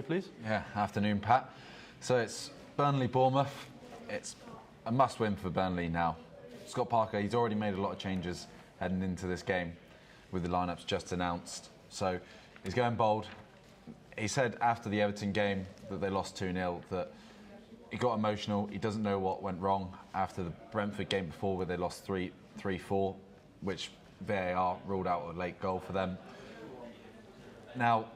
Please. Yeah, afternoon, Pat. So it's Burnley-Bournemouth. It's a must-win for Burnley now. Scott Parker, he's already made a lot of changes heading into this game with the lineups just announced. So he's going bold. He said after the Everton game that they lost 2-0 that he got emotional. He doesn't know what went wrong after the Brentford game before where they lost 3-4, which VAR ruled out a late goal for them. Now,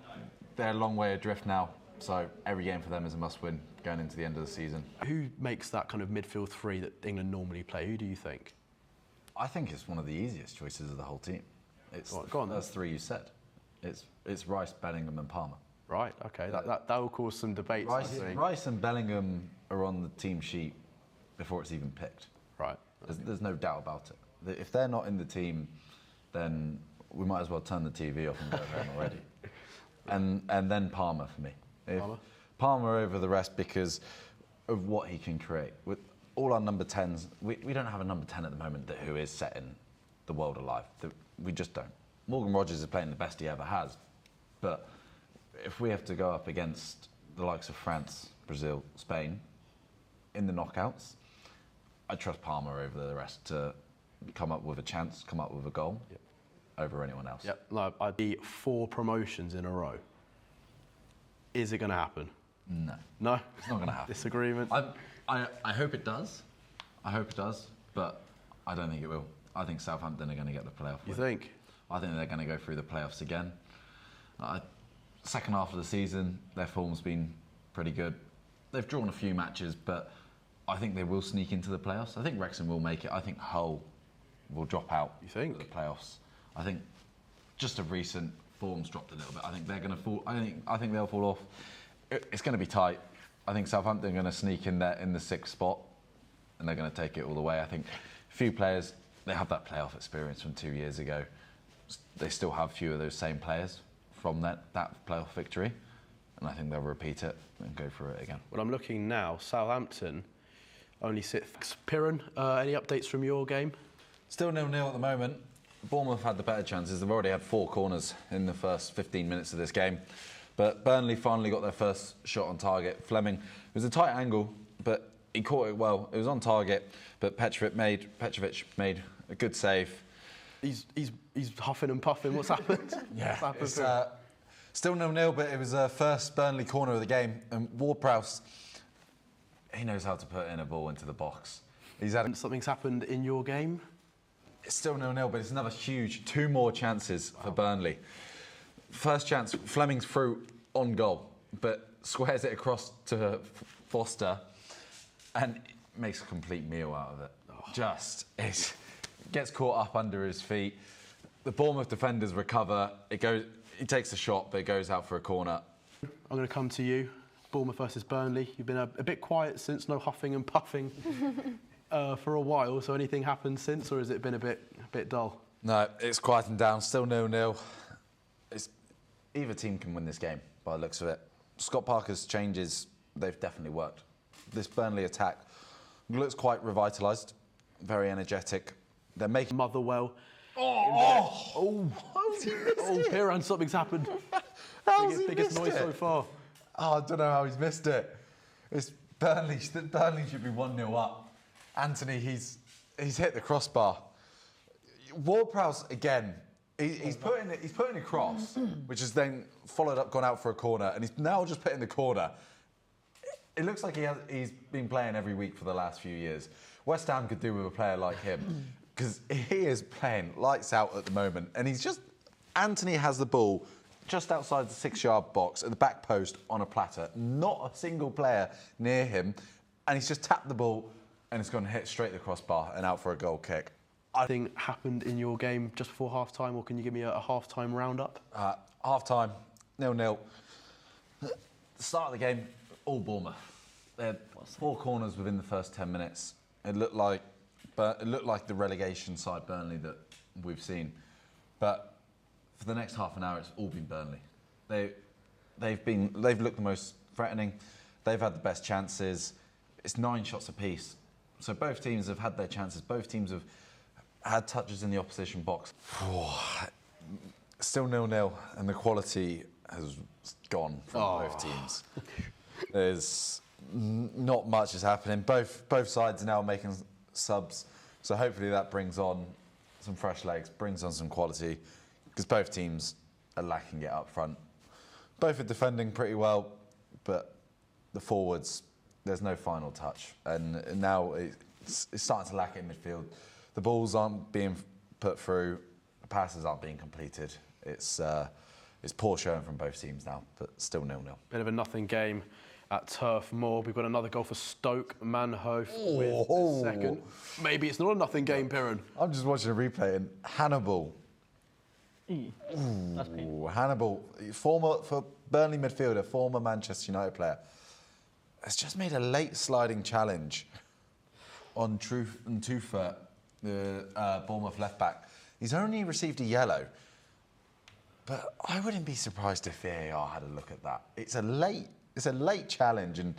they're a long way adrift now, so every game for them is a must-win going into the end of the season. Who makes that kind of midfield three that England normally play? Who do you think? I think it's one of the easiest choices of the whole team. It's Go on, those three you said. It's Rice, Bellingham and Palmer. Right, okay, that will cause some debates, I think. Rice and Bellingham are on the team sheet before it's even picked. Right. There's no doubt about it. If they're not in the team, then we might as well turn the TV off and go home already. And then Palmer for me. Palmer over the rest because of what he can create. With all our number 10s, we don't have a number 10 at the moment who is setting the world alive. We just don't. Morgan Rogers is playing the best he ever has. But if we have to go up against the likes of France, Brazil, Spain in the knockouts, I trust Palmer over the rest to come up with a chance, come up with a goal. Yep. Over anyone else. Yep, no, I'd be 4 promotions in a row. Is it going to happen? No. No? It's not going to happen. Disagreement? I hope it does. I hope it does, but I don't think it will. I think Southampton are going to get the playoff win. You think? I think they're going to go through the playoffs again. Second half of the season, their form's been pretty good. They've drawn a few matches, but I think they will sneak into the playoffs. I think Wrexham will make it. I think Hull will drop out. You think? The playoffs. I think just of recent form's dropped a little bit. I think they're going to fall. I think they'll fall off. It's going to be tight. I think Southampton are going to sneak in there in the 6th spot, and they're going to take it all the way. I think a few players, they have that playoff experience from 2 years ago. They still have a few of those same players from that playoff victory, and I think they'll repeat it and go through it again. Well, I'm looking now. Southampton only sit. Piran, any updates from your game? Still 0-0 at the moment. Bournemouth had the better chances. They've already had 4 corners in the first 15 minutes of this game. But Burnley finally got their first shot on target. Fleming, it was a tight angle, but he caught it well. It was on target, but Petrovic made a good save. He's huffing and puffing. What's happened? Yeah, it's still 0-0, but it was the first Burnley corner of the game. And Ward-Prowse, he knows how to put in a ball into the box. Something's happened in your game? It's still 0-0, but it's another huge 2 more chances for Burnley. First chance, Fleming's through on goal, but squares it across to Foster and makes a complete meal out of it. Gets caught up under his feet. The Bournemouth defenders recover. He takes a shot, but it goes out for a corner. I'm going to come to you. Bournemouth versus Burnley. You've been a bit quiet since, no huffing and puffing. For a while, so anything happened since, or has it been a bit dull? No, it's quieting down, still 0-0. Either team can win this game, by the looks of it. Scott Parker's changes, they've definitely worked. This Burnley attack looks quite revitalised, very energetic. They're making... Motherwell. Piran, something's happened. Biggest noise so far. I don't know how he's missed it. It's Burnley should be 1-0 up. Anthony, he's hit the crossbar. Ward-Prowse again. He's putting a cross, which is then followed up, gone out for a corner, and he's now just putting the corner. It looks like he's been playing every week for the last few years. West Ham could do with a player like him because he is playing lights out at the moment, and Anthony has the ball just outside the 6-yard box at the back post on a platter. Not a single player near him, and he's just tapped the ball. And it's going to hit straight the crossbar and out for a goal kick. Anything happened in your game just before half-time, or can you give me a half-time roundup? Half-time, 0-0. The start of the game, all Bournemouth. They had 4 corners within the first 10 minutes. It looked like the relegation side Burnley that we've seen. But for the next half an hour, it's all been Burnley. They've looked the most threatening. They've had the best chances. It's 9 shots apiece. So both teams have had their chances. Both teams have had touches in the opposition box. Still 0-0, and the quality has gone from both teams. There's not much is happening. Both sides are now making subs, so hopefully that brings on some fresh legs, brings on some quality, because both teams are lacking it up front. Both are defending pretty well, but the forwards, there's no final touch, and now it's starting to lack it in midfield. The balls aren't being put through, the passes aren't being completed. It's poor showing from both teams now, but still 0-0. Bit of a nothing game at Turf Moor. We've got another goal for Stoke. Manhoef with the second. Maybe it's not a nothing game, Piran. I'm just watching a replay, and Hannibal. That's painful. Hannibal, former for Burnley midfielder, former Manchester United player, has just made a late sliding challenge on Tufa, the Bournemouth left back. He's only received a yellow, but I wouldn't be surprised if VAR had a look at that. It's a late challenge, and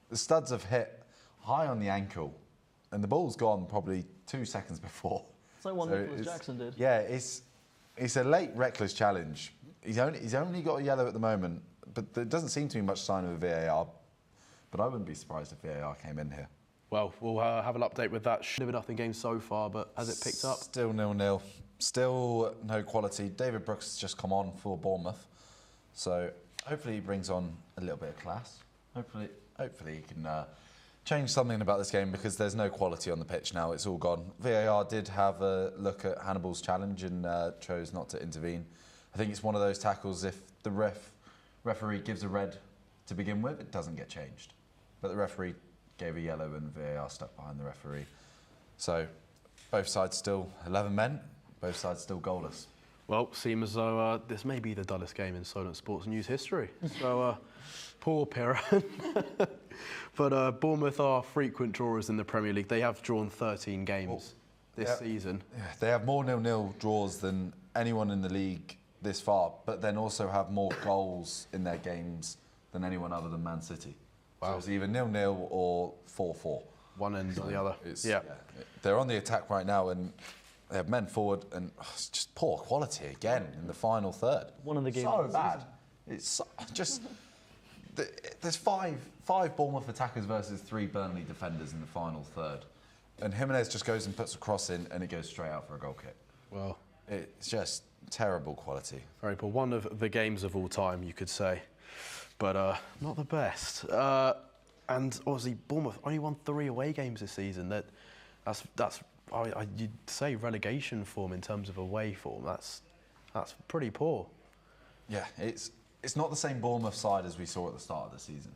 the studs have hit high on the ankle, and the ball's gone probably 2 seconds before. It's like one Nicholas Jackson did. Yeah, it's a late reckless challenge. He's only got a yellow at the moment, but there doesn't seem to be much sign of a VAR. But I wouldn't be surprised if VAR came in here. Well, we'll have an update with that. Should have been nothing game so far, but has it picked up? Still 0-0. Still no quality. David Brooks has just come on for Bournemouth, so hopefully he brings on a little bit of class. Hopefully he can change something about this game, because there's no quality on the pitch now. It's all gone. VAR did have a look at Hannibal's challenge and chose not to intervene. I think it's one of those tackles, if the referee gives a red to begin with, it doesn't get changed. But the referee gave a yellow and VAR stuck behind the referee. So both sides still 11 men, both sides still goalless. Well, seems as though this may be the dullest game in Solent Sports news history. So, poor Piran. But Bournemouth are frequent drawers in the Premier League. They have drawn 13 games this season. Yeah, they have more 0-0 draws than anyone in the league this far, but then also have more goals in their games than anyone other than Man City. Wow. So it's either 0-0 or 4-4. One end or the other. Yeah. They're on the attack right now, and they have men forward, and it's just poor quality again in the final third. One of the games. So bad. It's just there's five Bournemouth attackers versus 3 Burnley defenders in the final third, and Jimenez just goes and puts a cross in, and it goes straight out for a goal kick. Well, it's just terrible quality. Very poor. One of the games of all time, you could say, but not the best. And obviously, Bournemouth only won 3 away games this season. That's you'd say relegation form in terms of away form. That's pretty poor. Yeah, it's not the same Bournemouth side as we saw at the start of the season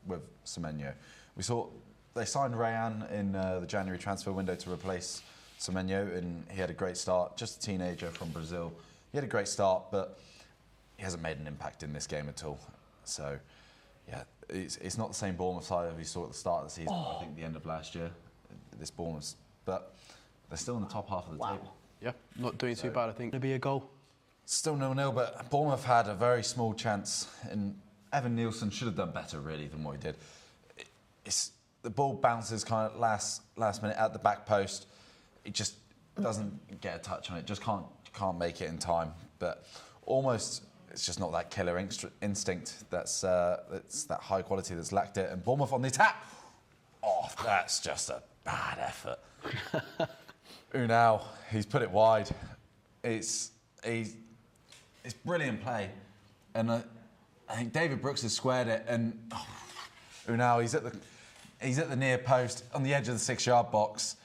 with Semenyo. We saw they signed Rayan in the January transfer window to replace Semenyo, and he had a great start. Just a teenager from Brazil. He had a great start, but he hasn't made an impact in this game at all. So, yeah, it's not the same Bournemouth side as we saw at the start of the season. I think the end of last year, this Bournemouth, but they're still in the top half of the table. Yeah, not doing too bad. I think it'll be a goal. Still 0-0, but Bournemouth had a very small chance, and Evan Nielsen should have done better, really, than what he did. The ball bounces kind of last minute at the back post. It just doesn't get a touch on it. Just can't make it in time. But almost, it's just not that killer instinct. That's that high quality that's lacked it. And Bournemouth on the attack. Oh, that's just a bad effort. Unal, he's put it wide. It's brilliant play, and I think David Brooks has squared it, and Unal, he's at the near post on the edge of the 6-yard box,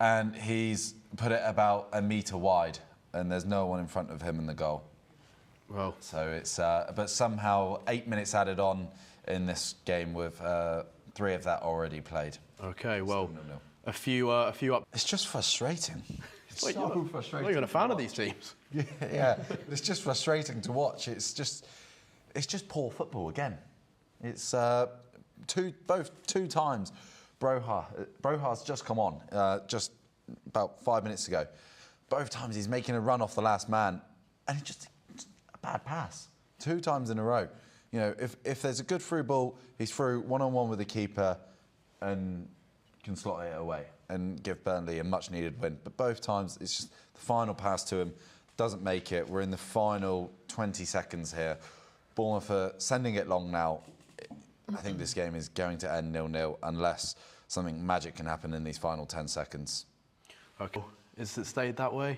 and he's put it about a metre wide, and there's no one in front of him in the goal. Well, so it's but somehow 8 minutes added on in this game with 3 of that already played. Okay, well, a few up. It's just frustrating. It's so frustrating. Well, you're not a fan of these teams. Yeah, it's just frustrating to watch. It's just poor football again. It's two times. Broha's just come on just about 5 minutes ago. Both times he's making a run off the last man, and it's just a bad pass. 2 times in a row. You know, if there's a good through ball, he's through one-on-one with the keeper, and can slot it away and give Burnley a much-needed win. But both times, it's just the final pass to him doesn't make it. We're in the final 20 seconds here. Bournemouth are sending it long now. I think this game is going to end 0-0 unless something magic can happen in these final 10 seconds. Okay. Is it stayed that way?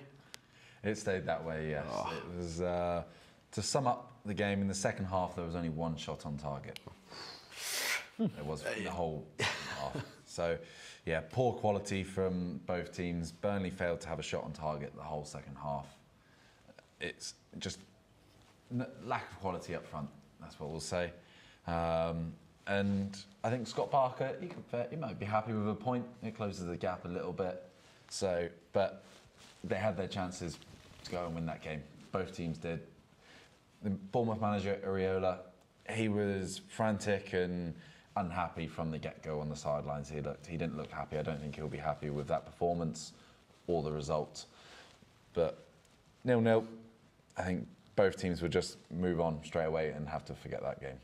It stayed that way, yes. Oh. It was, to sum up the game, in the second half there was only one shot on target. It was the whole half. So, yeah, poor quality from both teams. Burnley failed to have a shot on target the whole second half. It's just lack of quality up front, that's what we'll say. And I think Scott Parker, he might be happy with a point. It closes the gap a little bit. So, but they had their chances to go and win that game. Both teams did. The Bournemouth manager, Areola, he was frantic and unhappy from the get-go on the sidelines. He didn't look happy. I don't think he'll be happy with that performance or the result. But 0-0, I think both teams would just move on straight away and have to forget that game.